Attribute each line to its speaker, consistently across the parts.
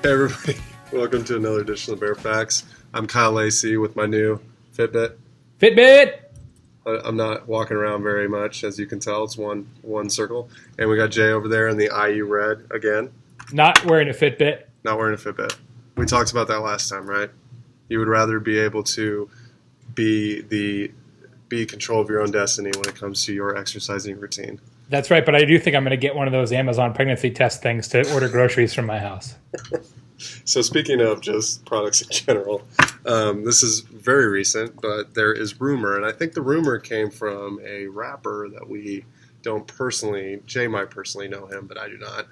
Speaker 1: Hey everybody, welcome to another edition of Bear Facts. I'm Kyle Lacey with my new Fitbit.
Speaker 2: Fitbit!
Speaker 1: I'm not walking around very much, as you can tell. It's one circle. And we got Jay over there in the IU red again.
Speaker 2: Not wearing a Fitbit.
Speaker 1: Not wearing a Fitbit. We talked about that last time, right? You would rather be able to be control of your own destiny when it comes to your exercising routine.
Speaker 2: That's right, but I do think I'm going to get one of those Amazon pregnancy test things to order groceries from my house.
Speaker 1: So speaking of just products in general, this is very recent, but there is rumor, and I think the rumor came from a rapper that we don't personally, Jay might personally know him, but I do not.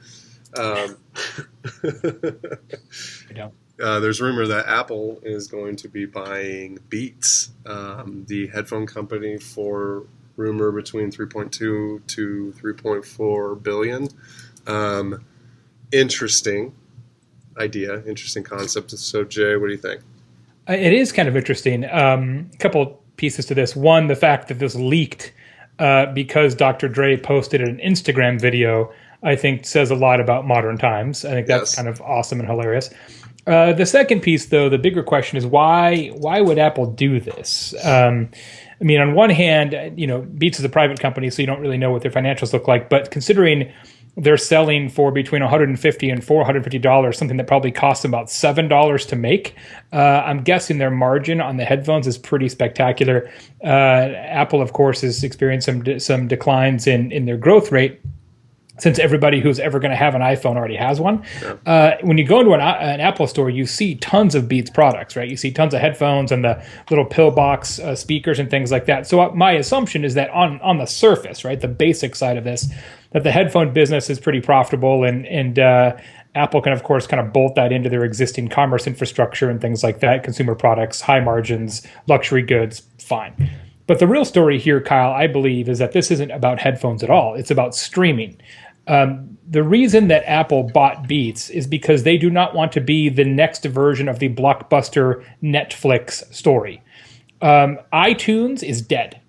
Speaker 2: I don't.
Speaker 1: There's rumor that Apple is going to be buying Beats, the headphone company, for rumor between 3.2 to 3.4 billion. Interesting idea, interesting concept. So, Jay, what do you think?
Speaker 2: It is kind of interesting. A couple pieces to this. One, the fact that this leaked because Dr. Dre posted an Instagram video, I think says a lot about modern times. I think that's kind of awesome and hilarious. The second piece, though, the bigger question is why would Apple do this? I mean, on one hand, Beats is a private company, so you don't really know what their financials look like. But considering they're selling for between $150 and $450, something that probably costs them about $7 to make, I'm guessing their margin on the headphones is pretty spectacular. Apple, of course, has experienced some declines in their growth rate, since everybody who's ever going to have an iPhone already has one. Yeah. When you go into an Apple store, you see tons of Beats products, right? You see tons of headphones and the little pillbox speakers and things like that. So my assumption is that on the surface, right, the basic side of this, that the headphone business is pretty profitable, and Apple can, of course, kind of bolt that into their existing commerce infrastructure and things like that, consumer products, high margins, luxury goods, fine. But the real story here, Kyle, I believe, is that this isn't about headphones at all. It's about streaming. The reason that Apple bought Beats is because they do not want to be the next version of the blockbuster Netflix story. iTunes is dead.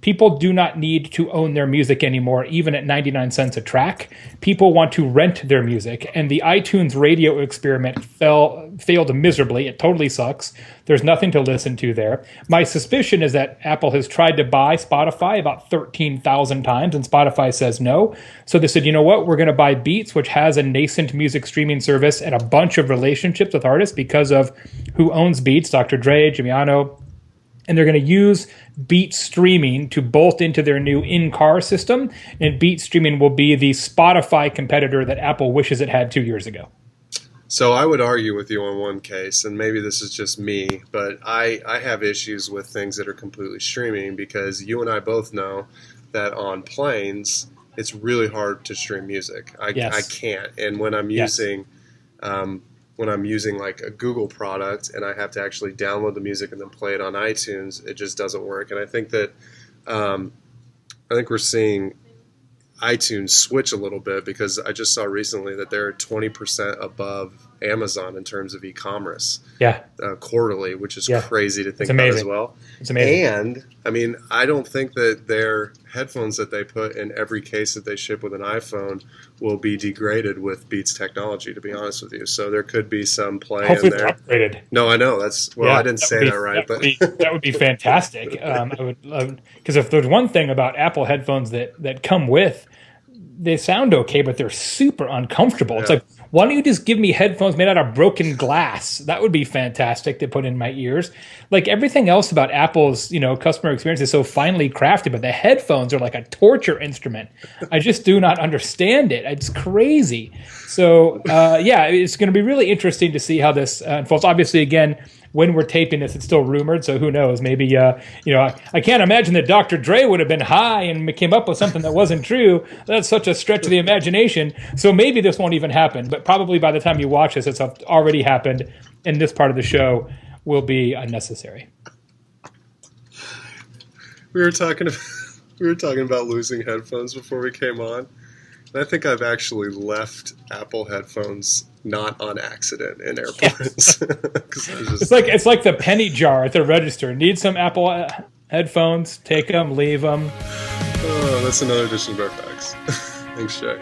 Speaker 2: People do not need to own their music anymore, even at 99 cents a track. People want to rent their music, and the iTunes radio experiment failed miserably. It totally sucks. There's nothing to listen to there. My suspicion is that Apple has tried to buy Spotify about 13,000 times, and Spotify says no. So they said, you know what? We're going to buy Beats, which has a nascent music streaming service and a bunch of relationships with artists because of who owns Beats, Dr. Dre, Jimiano. And they're going to use Beat Streaming to bolt into their new in-car system. And Beat Streaming will be the Spotify competitor that Apple wishes it had 2 years ago.
Speaker 1: So I would argue with you on one case, and maybe this is just me, but I have issues with things that are completely streaming, because you and I both know that on planes, it's really hard to stream music. I can't. And when I'm using... when I'm using like a Google product and I have to actually download the music and then play it on iTunes, it just doesn't work. And I think that we're seeing iTunes switch a little bit, because I just saw recently that they're 20% above Amazon in terms of e-commerce quarterly, which is crazy to think about as well.
Speaker 2: It's amazing.
Speaker 1: And I mean, I don't think that their headphones that they put in every case that they ship with an iPhone will be degraded with Beats technology, to be honest with you. So there could be some play
Speaker 2: Hopefully
Speaker 1: in there.
Speaker 2: Upgraded.
Speaker 1: No, I know that's I didn't say that right, but
Speaker 2: that would be fantastic. I would love, because if there's one thing about Apple headphones that come with, they sound okay, but they're super uncomfortable. Yeah. It's like, why don't you just give me headphones made out of broken glass? That would be fantastic to put in my ears. Like everything else about Apple's, customer experience is so finely crafted, but the headphones are like a torture instrument. I just do not understand it. It's crazy. So, it's going to be really interesting to see how this unfolds. Obviously, again, when we're taping this, it's still rumored, so who knows? Maybe, I can't imagine that Dr. Dre would have been high and came up with something that wasn't true. That's such a stretch of the imagination. So maybe this won't even happen, but probably by the time you watch this, it's already happened, and this part of the show will be unnecessary.
Speaker 1: We were talking about losing headphones before we came on. And I think I've actually left Apple headphones not on accident in airports.
Speaker 2: It's like the penny jar at the register. Need some Apple headphones? Take them, leave them.
Speaker 1: Oh, that's another edition of our facts. Thanks, Jay.